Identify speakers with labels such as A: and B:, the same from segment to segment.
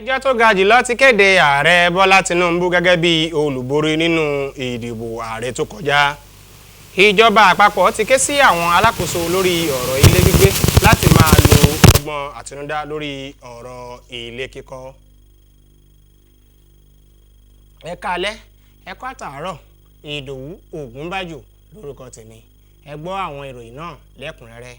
A: ẹjọ́ tó ga jùlọ ti kéde ààrẹ Bọ́lá Tinubu gẹ́gẹ́ bí olùborí nínú ìdìbò ààrẹ tó kọjá. Ìjọba àpapọ̀ ti ké sí àwọn alákòóso lórí ọ̀rọ̀ ilé gbígbé láti máa lo ọgbọ́n àtinúdá lórí ọ̀rọ̀ ilé kíkọ́. Ẹ káalẹ́, ẹ kú àtàárọ̀, Ìdòwú Ògúnbàjò lórúkọ tèmi. Ẹ gbọ́ àwọn ìròyìn náà lẹ́kùnrẹ́rẹ́.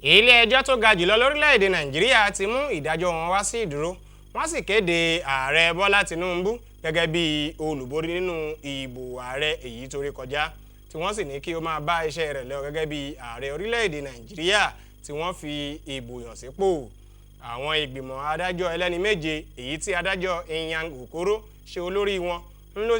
A: Ilé ẹjọ́ tó ga jùlọ lórílẹ̀‐èdè Nàìjíríà ti mú ìdájọ́ wọn wá sí ìdúró, wọ́n sì kéde ààrẹ Bọ́lá Tinubu gẹ́gẹ́ bí olùborí nínú ìbò ààrẹ èyí tó rí kọjá, tí wọ́n sì ní kí ó máa bá iṣẹ́ rẹ̀ lọ gẹ́gẹ́ bí ààrẹ orílẹ̀‐èdè Nàìjíríà tí wọ́n fi ìbò yàn sípò. Àwọn ìgbìmọ̀ adájọ́ ẹlẹ́ni méje èyí tí adájọ́ Inyang Okoro ṣe olórí wọn ń ló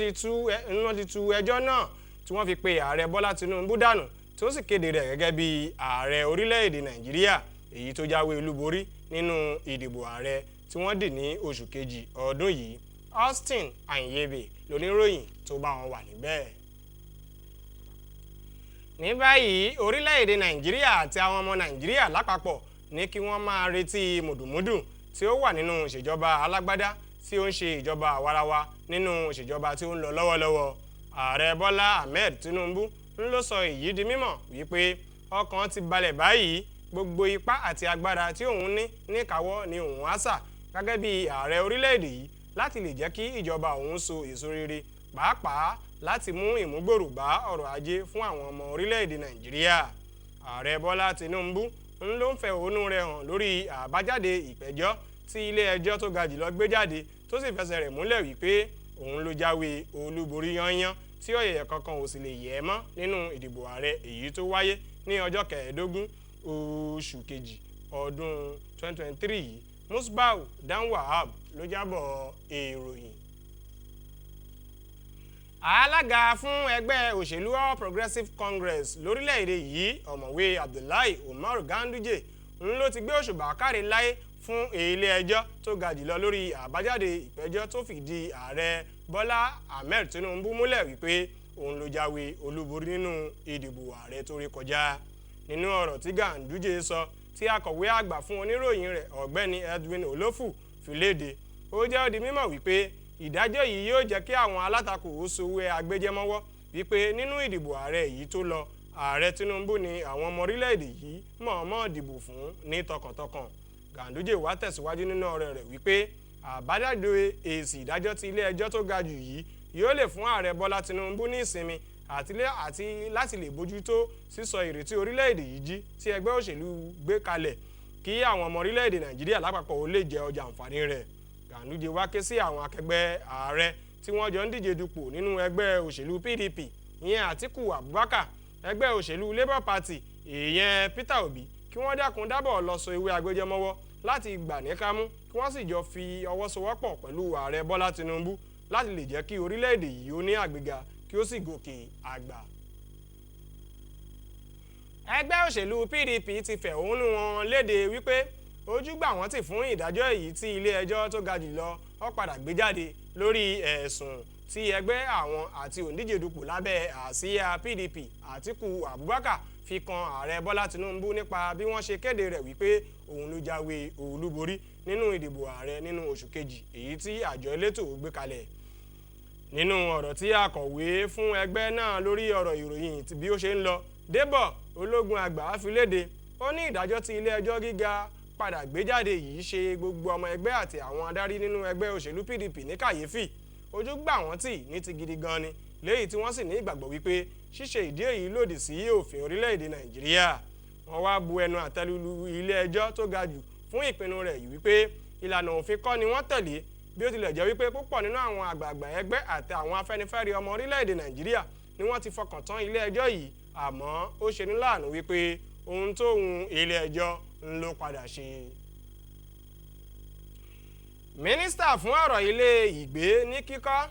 A: ti tú ẹjọ́ náà tí wọ́n fi pe ààrẹ Bọ́lá Tinubu dànù, tí ó sì kéde rẹ̀ gẹ́gẹ́ bí ààrẹ orílẹ̀-èdè Nàìjíríà èyí tó jáwé olúborí nínú ìdìbò ààrẹ tí wọ́n dì ní oṣù kejì ọdún yìí. Austin Anyebe lóníròyìn tó bá wọn wà níbẹ̀. Ní báyìí orílẹ̀-èdè Nàìjíríà àti àwọn ọmọ Nàìjíríà lápapọ̀ ní kí wọ́n máa retí mùdùmúdù tí ó wà nínú ìṣèjọba alágbádá tí ó ń ṣe ìjọba àwarawa nínú ìṣèjọba tí ó ń lọ lọ́wọ́lọ́wọ́. Ààrẹ Bọ́lá Ahmed Tinubu ló sọ èyí di mímọ̀ wípé ọkàn ti balẹ̀ báyìí, gbogbo ipá àti agbára tí òun ní níkàáwọ́ ni òun á sà gẹ́gẹ́ bí ààrẹ orílẹ̀-èdè yìí láti lè jẹ́ kí ìjọba òun so èso rere, pàápàá láti mú ìmúgbòòrò bá ọrọ̀ ajé fún àwọn ọmọ orílẹ̀-èdè Nàìjíríà. Ààrẹ Bọ́lá Tinubu ló ń fẹ̀hónú rẹ̀ hàn lórí àbájáde ìpẹ̀jọ́ tí ilé ẹjọ́ tó ga jùlọ gbé jáde, tó sì fẹsẹ̀ rẹ̀ múlẹ̀ wípé òun ló jáwé olúborí yányán tí ọ̀yẹ̀yẹ̀ kankan ò sì lè yẹ̀ mọ́ nínú ìdìbò ààrẹ èyí tó wáyé ní ọjọ́ 15 oṣù kejì ọdún 2023 yìí. Musbau Danwahab ló jábọ̀ ìròyìn. Alága fún ẹgbẹ́ òṣèlú All Progressives Congress lórílẹ̀‐èdè yìí, ọ̀mọ̀wé Abdullahi Umar Ganduje ló ti gbé òṣùbà káre láyé fún ilé ẹjọ́ tó ga jùlọ lórí àbájáde ìpẹ̀jọ́ tó fìdí ààrẹ Bọ́lá Ahmed Tinubu múlẹ̀ wípé òun ló jáwé olúborí nínú ìdìbò ààrẹ tó rí kọjá. Nínú ọ̀rọ̀ tí Ganduje sọ tí akọ̀wé àgbà fún oníròyìn rẹ̀ ọ̀gbẹ́ni Edwin Olofu fi léde, ó jẹ́ ó di mímọ̀ wípé ìdájọ́ yìí yóò jẹ́ kí àwọn alátakò ó sowó agbẹjẹmọ́wọ́ wípé nínú ìdìbò ààrẹ yìí tó lọ, ààrẹ Tinubu ni àwọn ọmọ orílẹ̀-èdè yìí mọ̀ọ́mọ̀ dìbò fún ní tọkàntọkàn. Ganduje wá tẹ̀síwájú nínú ọ̀rọ̀ rẹ̀ wípé àbájáde èsì ìdájọ́ ti ilé ẹjọ́ tó ga jù yìí yóò lè fún ààrẹ Bọ́lá Tinubu ní ìsinmi àti láti lè bójútó sísọ ìrètí orílẹ̀-èdè yìí jí tí ẹgbẹ́ òṣèlú gbé kalẹ̀ kí àwọn ọmọ orílẹ̀-èdè Nàìjíríà lápapọ̀ ó lè jẹ ọjà àǹfààní rẹ̀. Ganduje wá ké sí àwọn akẹgbẹ́ ààrẹ tí wọ́n jọ ń díje dupò nínú ẹgbẹ́ òṣèlú PDP, ìyẹn Atiku Abubakar, ẹgbẹ́ òṣèlú Labour Party, ìyẹn Peter Obi, kí wọ́n dákun dábọ̀ lọ so ewé agbẹjẹmọ́wọ́ láti gbà ní kámú, kí wọ́n sì jọ fi ọwọ́ sowọ́pọ̀ pẹ̀lú ààrẹ Bọ́lá Tinubu láti lè jẹ́ kí orílẹ̀-èdè yìí ó ní àgbéga kí ó sì gòkè àgbà. Ẹgbẹ́ òṣèlú PDP ti fẹ̀hónú wọn léde wípé ojú gbà wọ́n tì fún ìdájọ́ èyí tí ilé ẹjọ́ tó ga jùlọ ó padà gbé jáde lórí ẹ̀sùn tí ẹgbẹ́ àwọn àti òǹdíje dupò lábẹ́ àsíá PDP Atiku Abubakar fi kan ààrẹ Bọ́lá Tinubu nípa bí wọ́n ṣe kéde rẹ̀ wípé òun ló jáwé olúborí nínú ìdìbò ààrẹ nínú oṣù kejì èyí tí àjọ elétò gbé kalẹ̀. Nínú ọ̀rọ̀ tí akọ̀wé fún ẹgbẹ́ náà lórí ọ̀rọ̀ ìròyìn tí bí ó ṣe ń lọ, Débọ̀ Ológun Àgbà fi léde, ó ní ìdájọ́ tí ilé ẹjọ́ gíga padà gbé jáde yìí ṣe gbogbo ọmọ ẹgbẹ́ àti àwọn adarí nínú ẹgbẹ́ òṣèlú PDP ní kàyéfì. Ojú gbà wọ́n tì ní ti gidi gan ni, léyìí tí wọ́n sì ní ìgbàgbọ́ wípé ṣíṣe ìdí èyí lòdì sí òfin orílẹ̀-èdè Nàìjíríà. Wọ́n wá bu ẹnu àtẹ́lu lu ilé ẹjọ́ tó ga jù fún ìpinnu rẹ̀ yìí wípé ìlànà òfin kọ́ ni wọ́n tẹ̀lé, bí ó tilẹ̀ jẹ́ wípé púpọ̀ nínú àwọn àgbààgbà ẹgbẹ́ àti àwọn afẹ́nifẹ́re ọmọ orílẹ̀-èdè Nàìjíríà ni wọ́n ti fọkàn tán ilé ẹjọ́ yìí, àmọ́ ó ṣe ní láàánú wípé ohun tó wù ilé ẹjọ́ ń ló padà ṣe. Mínísítà fún ọ̀rọ̀ ilé ìgbé ní kíkọ́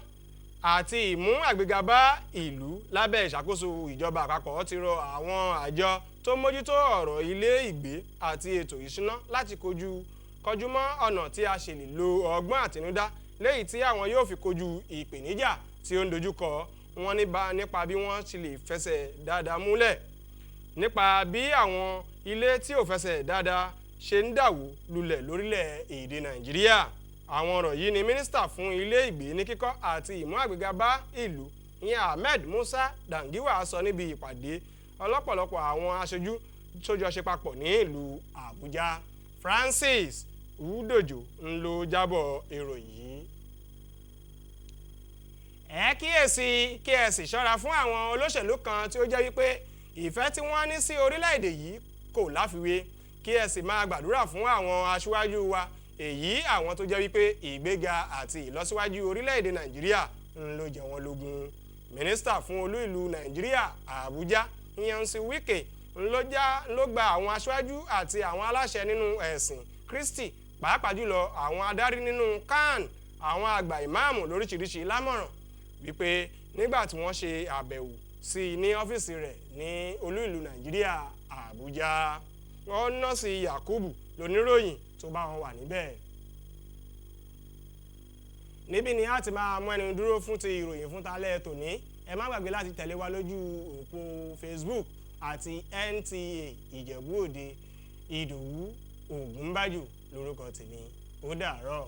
A: àti ìmú àgbéga bá ìlú lábẹ́ ìṣàkóso ìjọba àpapọ̀ ti rọ àwọn àjọ tó mójútó ọ̀rọ̀ ilé ìgbé àti ètò ìṣúná láti kọjú mọ́ ọ̀nà tí a ṣe lè lo ọgbọ́n àtinúdá léyìí tí àwọn yóò fi kojú ìpèníjà tí ó ń dojúkọ wọn nípa bí wọ́n ti lè fẹsẹ̀ dáadáa múlẹ̀, nípa bí àwọn ilé tí ò fẹsẹ̀ dáadáa ṣe ń dàwó lulẹ̀ lórílẹ̀-èdè Nàìjíríà. Àwọn ọ̀rọ̀ yìí ni mínísítà fún ilé ìgbé ní kíkọ́ àti ìmú àgbéga bá ìlú ìyẹn Ahmed Musa Dangiwa sọ níbi ìpàdé ọlọ́pọ̀lọpọ̀ àwọn aṣojú tó jọ ṣe papọ̀ ní ìlú Àbújá. Francis Udojo ń lo jábọ̀ ìròyìn yìí. Ẹ kíyèsí kí ẹ sì ṣọ́ra fún àwọn olóṣèlú kan tí ó jẹ́ wípé ìfẹ́ tí wọ́n ní sí orílẹ̀-èdè yìí kò láfiwé, kí ẹ sì máa gbàdúrà fún àwọn aṣíwájú wa èyí àwọn tó jẹ́ wípé ìgbéga àti ìlọsíwájú orílẹ̀-èdè Nàìjíríà ń ló jẹ wọ́n lógún. Mínísítà fún olú ìlú Nàìjíríà Àbújá Nyesom Wike ló gba àwọn aṣáájú àti àwọn aláṣẹ nínú ẹ̀sìn Kristi pàápàá jùlọ àwọn adarí nínú CAN àwọn àgbà ìmáàmù lóríṣiríṣi lámọ̀ràn wípé nígbà tí wọ́n ṣe àbẹ̀wò sí i ní ọ́fíìsì rẹ̀ ní olú ìlú Nàìjíríà Àbújá. Nọ́ọ̀sì Yakubu lóníròyìn tó bá wọn wà níbẹ̀. Níbí ni a ti máa mú ẹnu dúró fún ti ìròyìn fún talẹ́ tòní. Ẹ má gbàgbé láti tẹ̀lé wa lójú òpó Facebook àti NTA Ìjẹ̀bú Òde. Ìdòwú Ògúnbájò lórúkọ tèmi. Ó dàárọ̀.